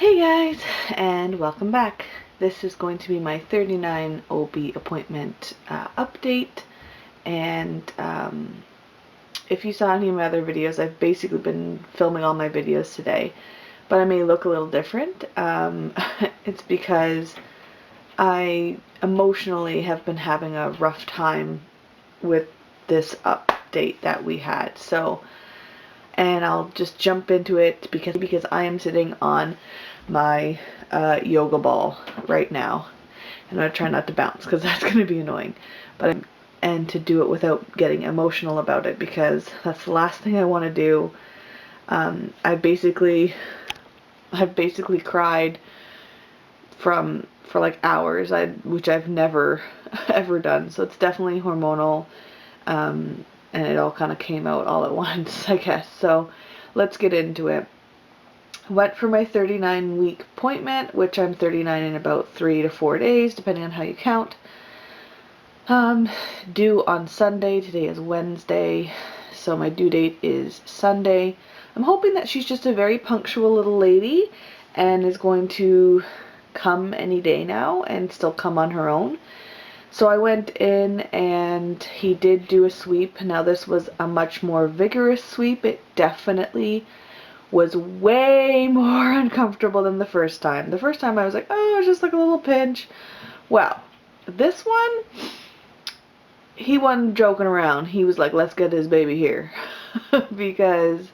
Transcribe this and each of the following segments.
Hey guys, and welcome back. This is going to be my 39 OB appointment update, and if you saw any of my other videos, I've basically been filming all my videos today, but I may look a little different. It's because I emotionally have been having a rough time with this update that we had, and I'll just jump into it because I am sitting on my yoga ball right now. And I'm going to try not to bounce because that's going to be annoying. And to do it without getting emotional about it, because that's the last thing I want to do. I've basically cried for like hours, which I've never ever done. So it's definitely hormonal. And it all kind of came out all at once, I guess. So let's get into it. Went for my 39-week appointment, which I'm 39 in about 3 to 4 days, depending on how you count. Due on Sunday. Today is Wednesday, so my due date is Sunday. I'm hoping that she's just a very punctual little lady and is going to come any day now and still come on her own. So I went in and he did do a sweep. Now this was a much more vigorous sweep. It definitely was way more uncomfortable than the first time. The first time I was like, oh, it's just like a little pinch. Well, this one, he wasn't joking around. He was like, let's get this baby here. Because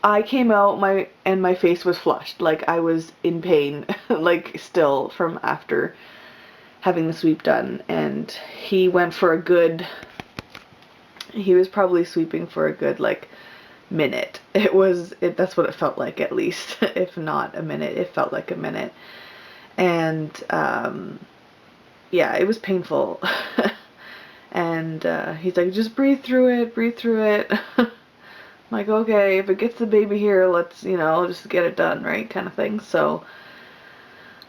I came out and my face was flushed. Like I was in pain, like still from after having the sweep done. And he went for he was probably sweeping for a good like minute. That's what it felt like, at least. If not a minute, it felt like a minute. And yeah, it was painful. And he's like, just breathe through it. I'm like, okay, if it gets the baby here, let's, just get it done, right, kind of thing. So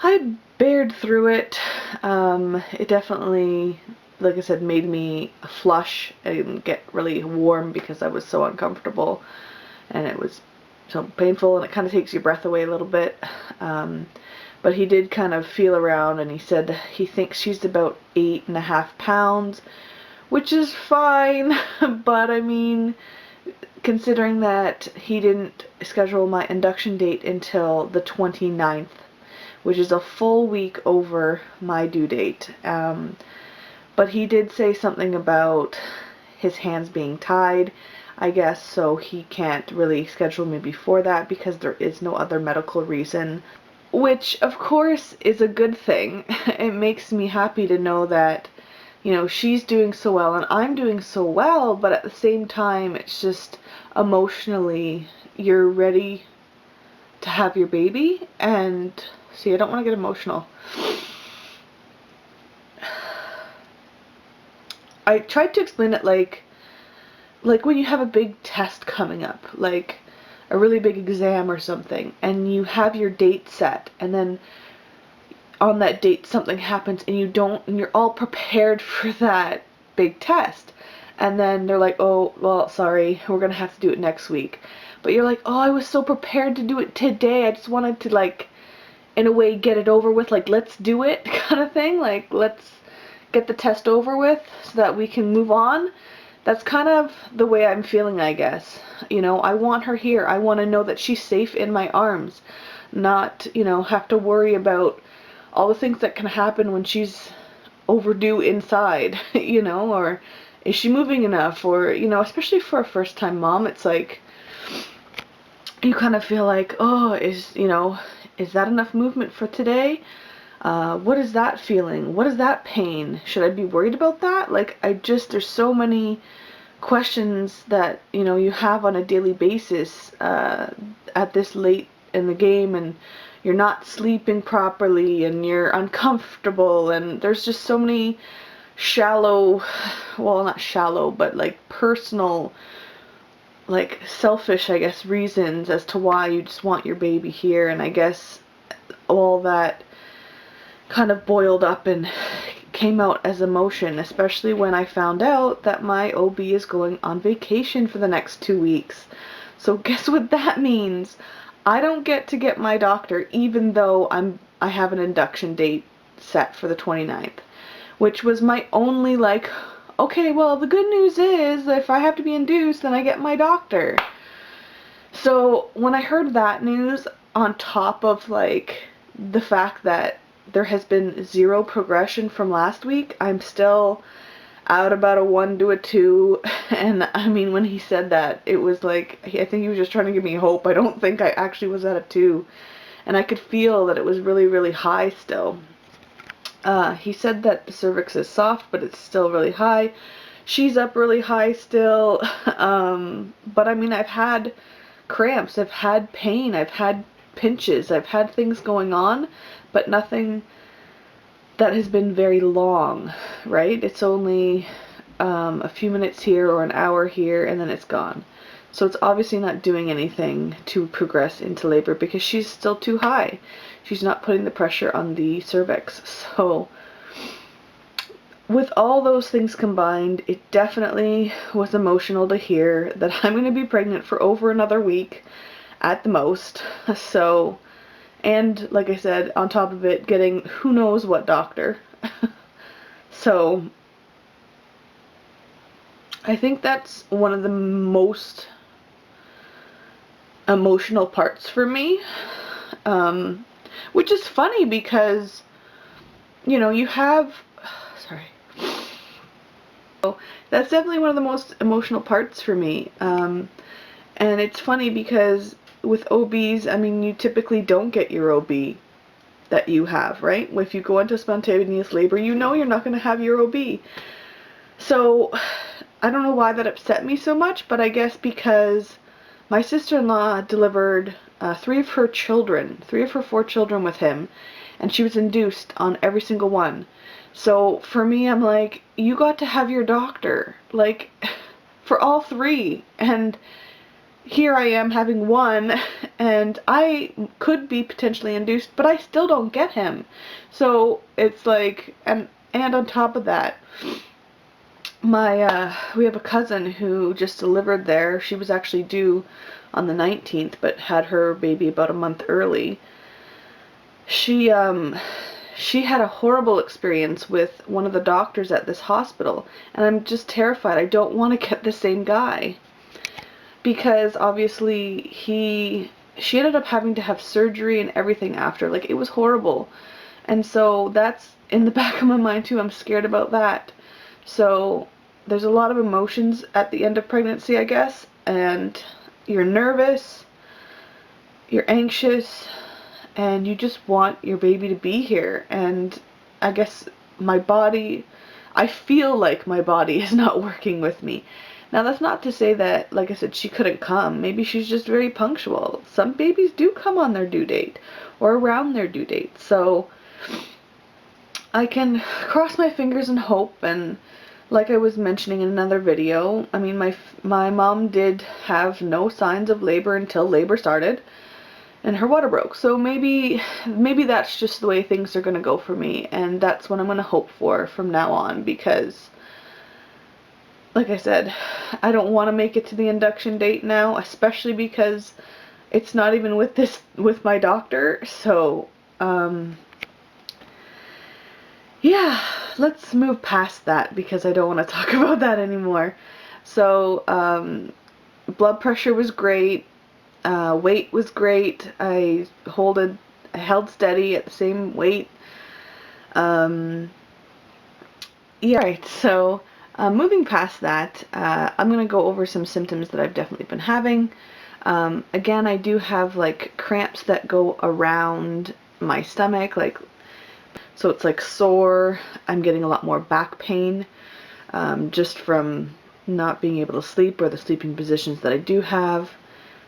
I bared through it. It definitely, like I said, made me flush and get really warm because I was so uncomfortable and it was so painful, and it kind of takes your breath away a little bit. But he did kind of feel around and he said he thinks she's about 8.5 pounds, which is fine. But I mean, considering that he didn't schedule my induction date until the 29th, which is a full week over my due date. But he did say something about his hands being tied, I guess, so he can't really schedule me before that because there is no other medical reason, which of course is a good thing. It makes me happy to know that, she's doing so well and I'm doing so well, but at the same time, it's just emotionally, you're ready to have your baby. And see, I don't want to get emotional. I tried to explain it like when you have a big test coming up, like a really big exam or something, and you have your date set, and then on that date something happens and you're all prepared for that big test. And then they're like, oh, well, sorry, we're going to have to do it next week. But you're like, oh, I was so prepared to do it today. I just wanted to, like, in a way, get it over with. Like, let's do it kind of thing. Like, let's get the test over with so that we can move on. That's kind of the way I'm feeling, I guess. I want her here. I want to know that she's safe in my arms. Not, have to worry about all the things that can happen when she's overdue inside, or is she moving enough, or, especially for a first-time mom, it's like, you kind of feel like, oh, is that enough movement for today? What is that feeling? What is that pain? Should I be worried about that? Like, there's so many questions that, you have on a daily basis, at this late in the game, and you're not sleeping properly and you're uncomfortable, and there's just so many not shallow, but like personal, like selfish, I guess, reasons as to why you just want your baby here. And I guess all that kind of boiled up and came out as emotion, especially when I found out that my OB is going on vacation for the next 2 weeks. So guess what that means? I don't get my doctor even though I have an induction date set for the 29th, which was my only like, okay, well, the good news is if I have to be induced, then I get my doctor. So when I heard that news on top of like the fact that there has been zero progression from last week, I'm still out about a 1 to a 2. And I mean, when he said that, it was like, I think he was just trying to give me hope. I don't think I actually was at a 2. And I could feel that it was really, really high still. He said that the cervix is soft, but it's still really high. She's up really high still. But I mean, I've had cramps, I've had pain, I've had pinches, I've had things going on, but nothing that has been very long, right? It's only a few minutes here or an hour here, and then it's gone. So it's obviously not doing anything to progress into labor because she's still too high. She's not putting the pressure on the cervix. So with all those things combined, it definitely was emotional to hear that I'm going to be pregnant for over another week at the most. So, and like I said, on top of it, getting who knows what doctor. So I think that's one of the most emotional parts for me, which is funny because, you know, you have, sorry, so that's definitely one of the most emotional parts for me, and it's funny because with OBs, I mean, you typically don't get your OB that you have, right? If you go into spontaneous labor, you know you're not going to have your OB. So I don't know why that upset me so much, but I guess because my sister-in-law delivered 3 of her children, 3 of her 4 children with him, and she was induced on every single one. So for me, I'm like, you got to have your doctor, like, for all 3, and here I am having one, and I could be potentially induced, but I still don't get him. So it's like, and on top of that, we have a cousin who just delivered there. She was actually due on the 19th, but had her baby about a month early. She had a horrible experience with one of the doctors at this hospital, and I'm just terrified. I don't want to get the same guy because obviously she ended up having to have surgery and everything after. Like, it was horrible. And so that's in the back of my mind too. I'm scared about that. So there's a lot of emotions at the end of pregnancy, I guess, and you're nervous, you're anxious, and you just want your baby to be here. And I guess I feel like my body is not working with me. Now, that's not to say that, like I said, she couldn't come. Maybe she's just very punctual. Some babies do come on their due date or around their due date. So I can cross my fingers and hope. And like I was mentioning in another video, I mean, my mom did have no signs of labor until labor started and her water broke. So maybe that's just the way things are going to go for me, and that's what I'm going to hope for from now on, because like I said, I don't want to make it to the induction date now, especially because it's not even with my doctor. So yeah, let's move past that because I don't want to talk about that anymore. So blood pressure was great, weight was great. I held steady at the same weight. Yeah, right. So moving past that, I'm gonna go over some symptoms that I've definitely been having. Again, I do have like cramps that go around my stomach, like, so it's like sore. I'm getting a lot more back pain, just from not being able to sleep or the sleeping positions that I do have.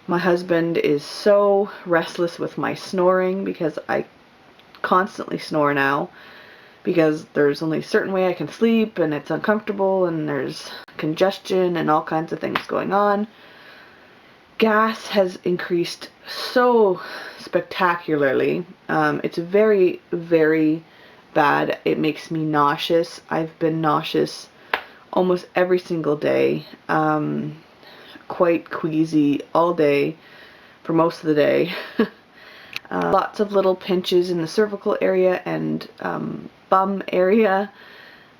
My husband is so restless with my snoring because I constantly snore now, because there's only a certain way I can sleep and it's uncomfortable and there's congestion and all kinds of things going on. Gas has increased so spectacularly. It's very, very bad. It makes me nauseous. I've been nauseous almost every single day. Quite queasy all day. for most of the day. Lots of little pinches in the cervical area and bum area.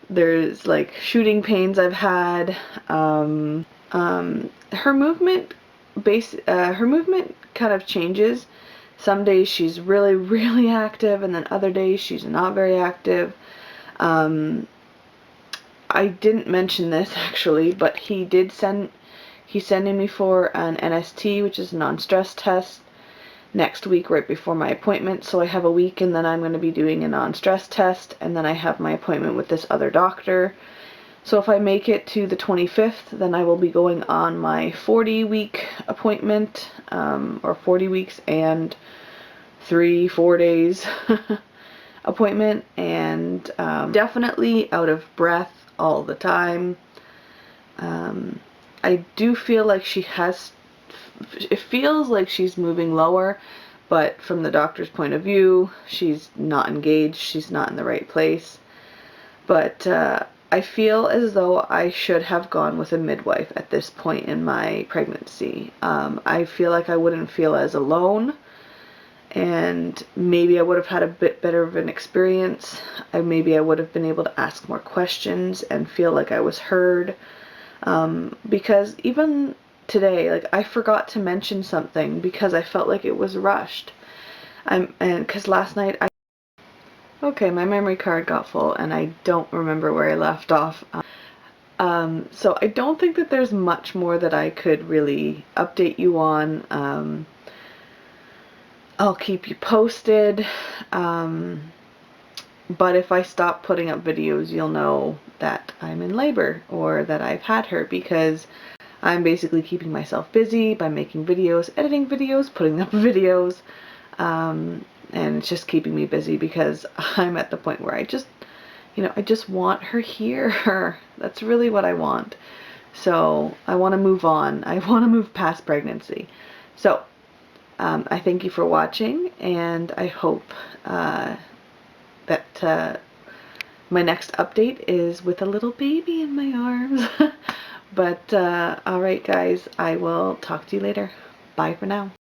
There's like shooting pains I've had. Her movement kind of changes. Some days she's really, really active, and then other days she's not very active. I didn't mention this actually, but he's sending me for an NST, which is a non-stress test, next week right before my appointment. So I have a week, and then I'm going to be doing a non-stress test, and then I have my appointment with this other doctor. So if I make it to the 25th, then I will be going on my 40-week appointment, or 40 weeks and 4 days appointment, and definitely out of breath all the time. I do feel like it feels like she's moving lower, but from the doctor's point of view, she's not engaged, she's not in the right place. But I feel as though I should have gone with a midwife at this point in my pregnancy. I feel like I wouldn't feel as alone, and maybe I would have had a bit better of an experience. Maybe I would have been able to ask more questions and feel like I was heard. Because even today, like, I forgot to mention something because I felt like it was rushed. Because last night okay, my memory card got full and I don't remember where I left off. So I don't think that there's much more that I could really update you on. I'll keep you posted. But if I stop putting up videos, you'll know that I'm in labor or that I've had her, because I'm basically keeping myself busy by making videos, editing videos, putting up videos, and it's just keeping me busy because I'm at the point where I just want her here. That's really what I want. So I want to move on. I want to move past pregnancy. So I thank you for watching, and I hope that my next update is with a little baby in my arms. But alright guys, I will talk to you later. Bye for now.